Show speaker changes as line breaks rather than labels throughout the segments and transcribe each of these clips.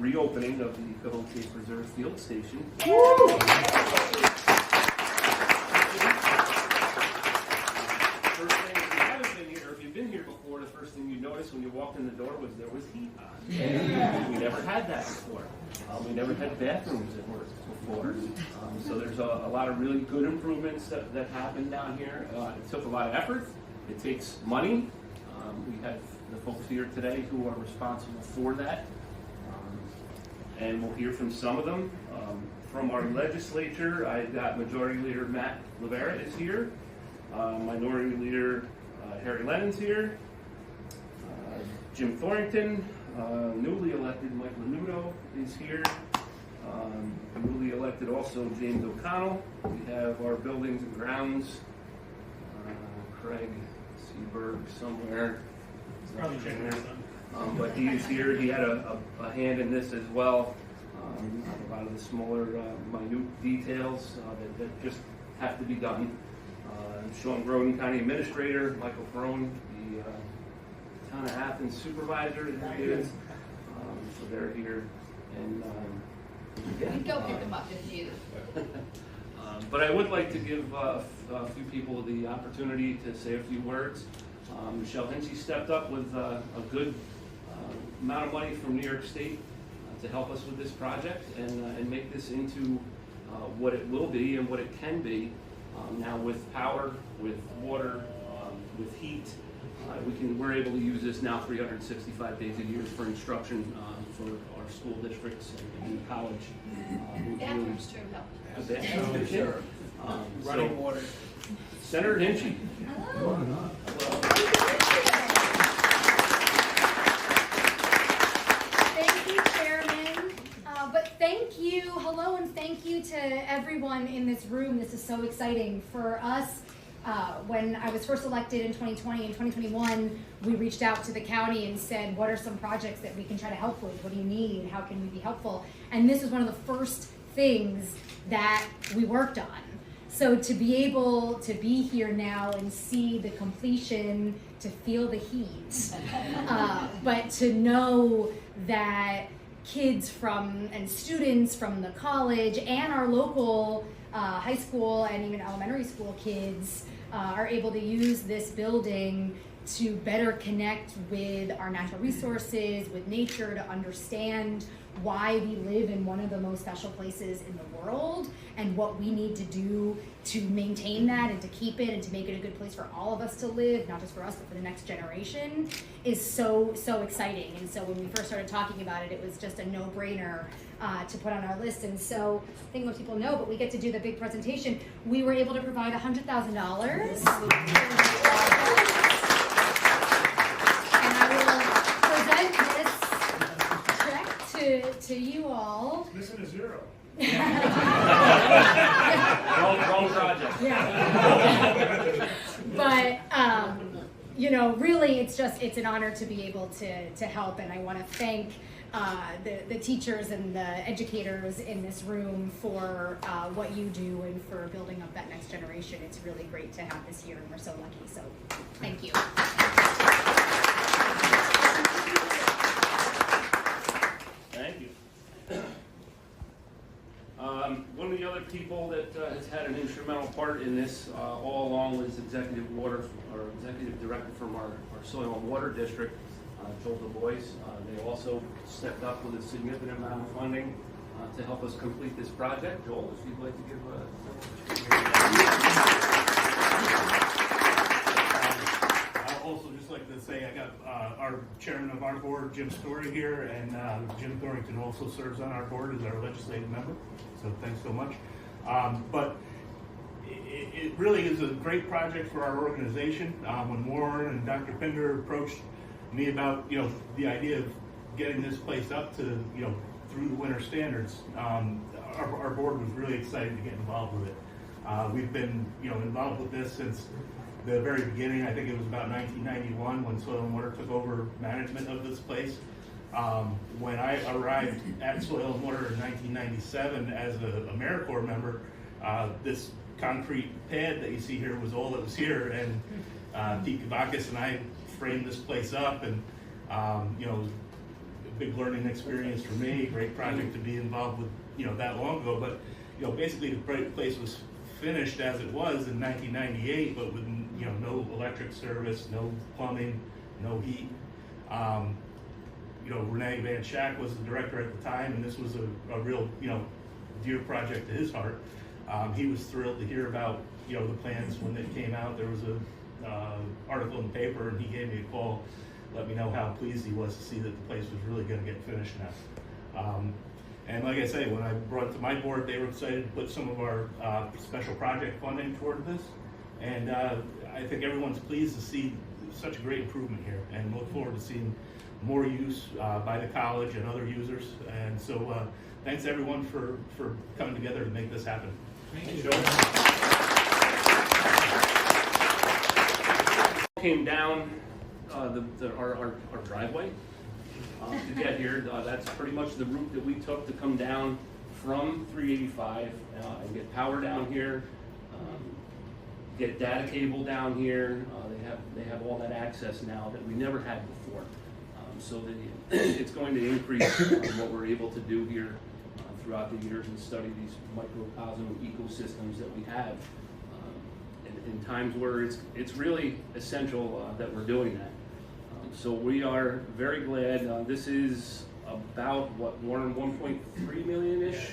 reopening of the Cohotate Preserve Field Station. First thing, if you haven't been here, or if you've been here before, the first thing you noticed when you walked in the door was there was heat on. We never had that before. We never had bathrooms that worked before. So there's a lot of really good improvements that happened down here. It took a lot of effort. It takes money. We have the folks here today who are responsible for that. And we'll hear from some of them. From our legislature, I've got Majority Leader Matt Luvera is here. Minority Leader Lennon's here. Jim Thorington, newly elected Mike Lanudo is here. Newly elected also James O'Connell. We have our buildings and grounds. Craig Seaberg somewhere.
Probably checking there.
But he's here. He had a hand in this as well. A lot of the smaller, minute details that just have to be done. Shaun, Groden County Administrator, Michael Perone, the Town of Athens Supervisor is. So they're here. And
you can go pick them up if you.
But I would like to give a few people the opportunity to say a few words. Michele Hinchey stepped up with a good amount of money from New York State to help us with this project and make this into what it will be and what it can be. Now with power, with water, with heat, we're able to use this now 365 days a year for instruction for our school districts and college.
Bathrooms too help.
The bathrooms, sure.
Running water.
Senator Hinchey.
Hello.
Thank you, Chairman. But thank you, hello, and thank you to everyone in this room. This is so exciting for us. When I was first elected in 2020 and 2021, we reached out to the county and said, what are some projects that we can try to help with? What do you need? How can we be helpful? And this was one of the first things that we worked on. So to be able to be here now and see the completion, to feel the heat, but to know that kids and students from the college and our local high school and even elementary school kids are able to use this building to better connect with our natural resources, with nature, to understand why we live in one of the most special places in the world and what we need to do to maintain that and to keep it and to make it a good place for all of us to live, not just for us, but for the next generation, is so exciting. And so when we first started talking about it, it was just a no-brainer to put on our list. And so I think most people know, but we get to do the big presentation. We were able to provide $100,000. To you all.
Missing a zero.
Wrong project.
Yeah. But really, it's an honor to be able to help, and I want to thank the teachers and the educators in this room for what you do and for building up that next generation. It's really great to have this here, and we're so lucky. So, thank you.
Thank you. One of the other people that has had an instrumental part in this all along was Executive Director from our Soil and Water District, Joel Du Bois. They also stepped up with a significant amount of funding to help us complete this project. Joel, if you'd like to give
I'd also just like to say I got our chairman of our board, Jim Story, here, and Jim Thorington also serves on our board as our legislative member. So thanks so much. But it really is a great project for our organization. When Warren and Dr. Pinder approached me about the idea of getting this place up to through the winter standards, our board was really excited to get involved with it. We've been involved with this since the very beginning. I think it was about 1991 when Soil and Water took over management of this place. When I arrived at Soil and Water in 1997 as a AmeriCorps member, this concrete pad that you see here was all that was here, and Pete Kavakis and I framed this place up, and big learning experience for me, great project to be involved with, that long ago. But, basically the place was finished as it was in 1998, but with, no electric service, no plumbing, no heat. Renee Van Schack was the director at the time, and this was a real, dear project to his heart. He was thrilled to hear about, the plans when they came out. There was a article in the paper, and he gave me a call, let me know how pleased he was to see that the place was really going to get finished now. And like I say, when I brought it to my board, they were excited to put some of our special project funding toward this. And I think everyone's pleased to see such a great improvement here, and look forward to seeing more use by the college and other users. And so thanks everyone for coming together to make this happen.
Thank you. Came down our driveway to get here. That's pretty much the route that we took to come down from 385 and get power down here, get data cable down here. They have all that access now that we never had before. So it's going to increase what we're able to do here throughout the years and study these microcosm ecosystems that we have in times where it's really essential that we're doing that. So we are very glad. This is about, what, 1.3 million-ish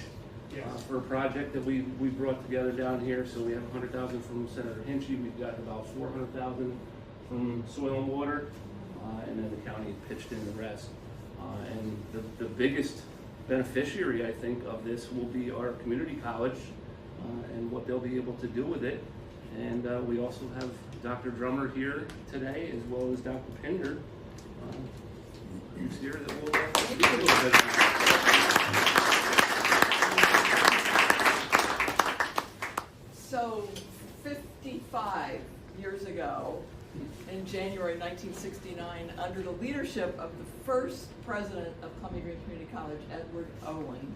for a project that we brought together down here. So we have 100,000 from Senator Hinchey. We've got about 400,000 from Soil and Water, and then the county pitched in the rest. And the biggest beneficiary, I think, of this will be our community college and what they'll be able to do with it. And we also have Dr. Drummer here today, as well as Dr. Pinder, who's here that will speak a little bit about it.
So 55 years ago, in January 1969, under the leadership of the first president of Columbia-Greene Community College, Edward Owen,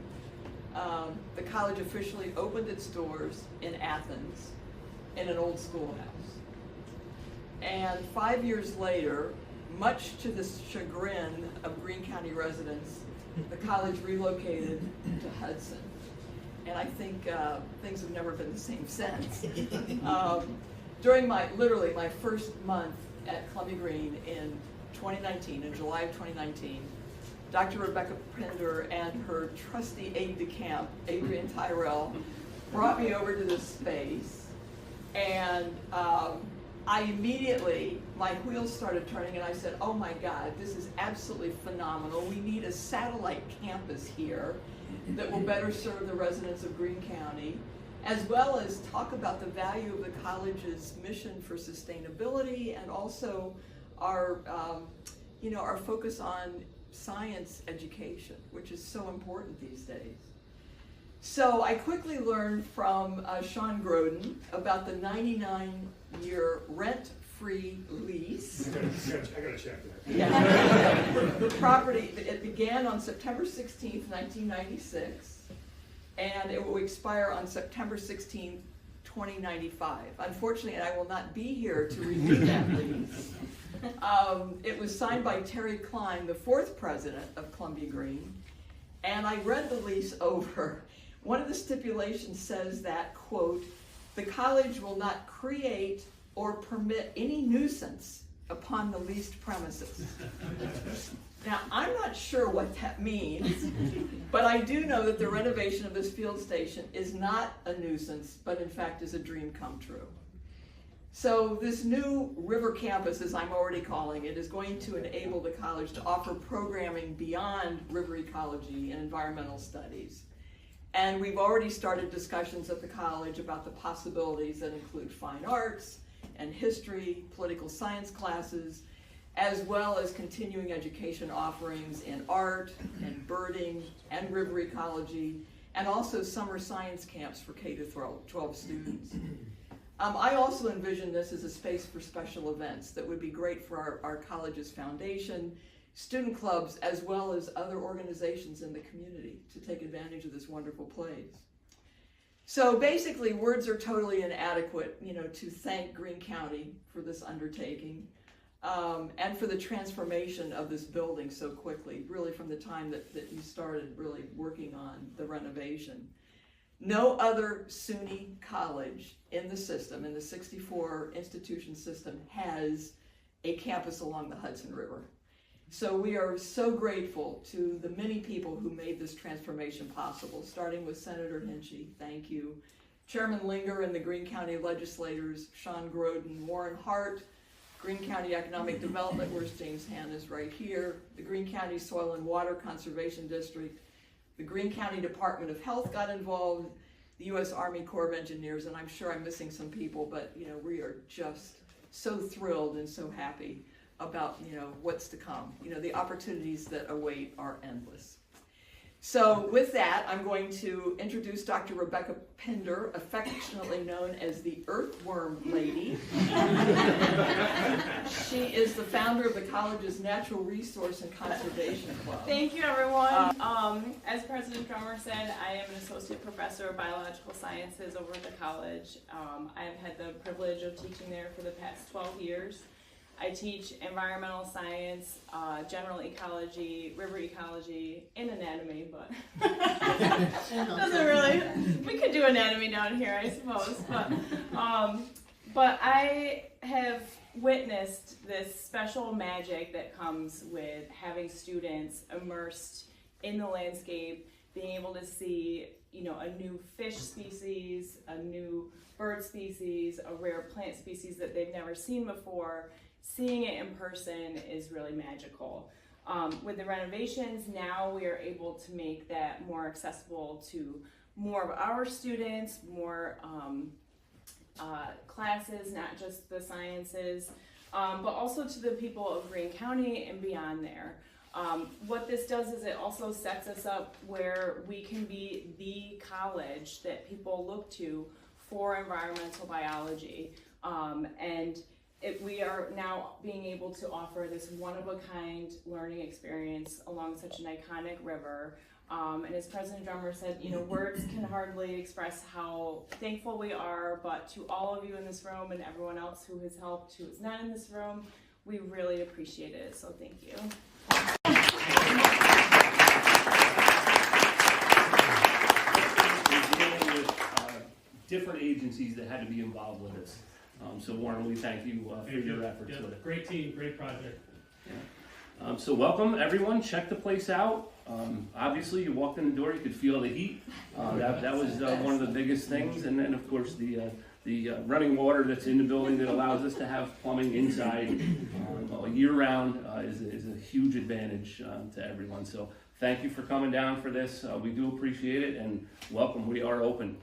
the college officially opened its doors in Athens in an old schoolhouse. And 5 years later, much to the chagrin of Greene County residents, the college relocated to Hudson. And I think things have never been the same since. During literally my first month at Columbia-Greene in 2019, in July of 2019, Dr. Rebecca Pinder and her trusty aide-de-camp, Adrian Tyrell, brought me over to this space. And I immediately, my wheels started turning, and I said, oh my God, this is absolutely phenomenal. We need a satellite campus here that will better serve the residents of Greene County, as well as talk about the value of the college's mission for sustainability, and also our, our focus on science education, which is so important these days. So I quickly learned from Shaun Groden about the 99-year rent-free lease.
I gotta check that.
Yeah. The property, it began on September 16th, 1996, and it will expire on September 16th, 2095. Unfortunately, I will not be here to review that lease. It was signed by Terry Klein, the fourth president of Columbia-Greene, and I read the lease over. One of the stipulations says that, quote, the college will not create or permit any nuisance upon the leased premises. Now, I'm not sure what that means, but I do know that the renovation of this field station is not a nuisance, but in fact is a dream come true. So this new river campus, as I'm already calling it, is going to enable the college to offer programming beyond river ecology and environmental studies. And we've already started discussions at the college about the possibilities that include fine arts and history, political science classes, as well as continuing education offerings in art and birding and river ecology, and also summer science camps for K-12 students. I also envision this as a space for special events that would be great for our college's foundation, student clubs, as well as other organizations in the community to take advantage of this wonderful place. So basically, words are totally inadequate, to thank Greene County for this undertaking. and for the transformation of this building so quickly, really from the time that you started really working on the renovation. No other SUNY college in the system, in the 64 institution system, has a campus along the Hudson River. So we are so grateful to the many people who made this transformation possible, starting with Senator Hinchey, thank you, Chairman Linger and the Greene County Legislators, Shaun, Groden, Warren, Hart, Greene County Economic Development, where's James Han is right here, the Greene County Soil and Water Conservation District, the Greene County Department of Health got involved, the U.S. Army Corps of Engineers, and I'm sure I'm missing some people, but we are just so thrilled and so happy about what's to come. The opportunities that await are endless. So with that, I'm going to introduce Dr. Rebecca Pinder, affectionately known as the Earthworm Lady. She is the founder of the college's Natural Resource and Conservation Club.
Thank you, everyone. As President Drummer said, I am an associate professor of biological sciences over at the college. I have had the privilege of teaching there for the past 12 years. I teach environmental science, general ecology, river ecology, and anatomy, but doesn't really, we could do anatomy down here, I suppose, but I have witnessed this special magic that comes with having students immersed in the landscape, being able to see, a new fish species, a new bird species, a rare plant species that they've never seen before. Seeing it in person is really magical. With the renovations, now we are able to make that more accessible to more of our students, more classes, not just the sciences, but also to the people of Greene County and beyond there. What this does is it also sets us up where we can be the college that people look to for environmental biology. We are now being able to offer this one-of-a-kind learning experience along such an iconic river. And as President Drummer said, words can hardly express how thankful we are, but to all of you in this room and everyone else who has helped, who is not in this room, we really appreciate it, so thank you.
We're dealing with different agencies that had to be involved with this. So Warren, we thank you for your efforts with it.
Great team, great project.
Yeah. So welcome everyone, check the place out. Obviously you walked in the door, you could feel the heat. That was one of the biggest things. And then of course the running water that's in the building that allows us to have plumbing inside year round is a huge advantage to everyone. So thank you for coming down for this. We do appreciate it and welcome, we are open.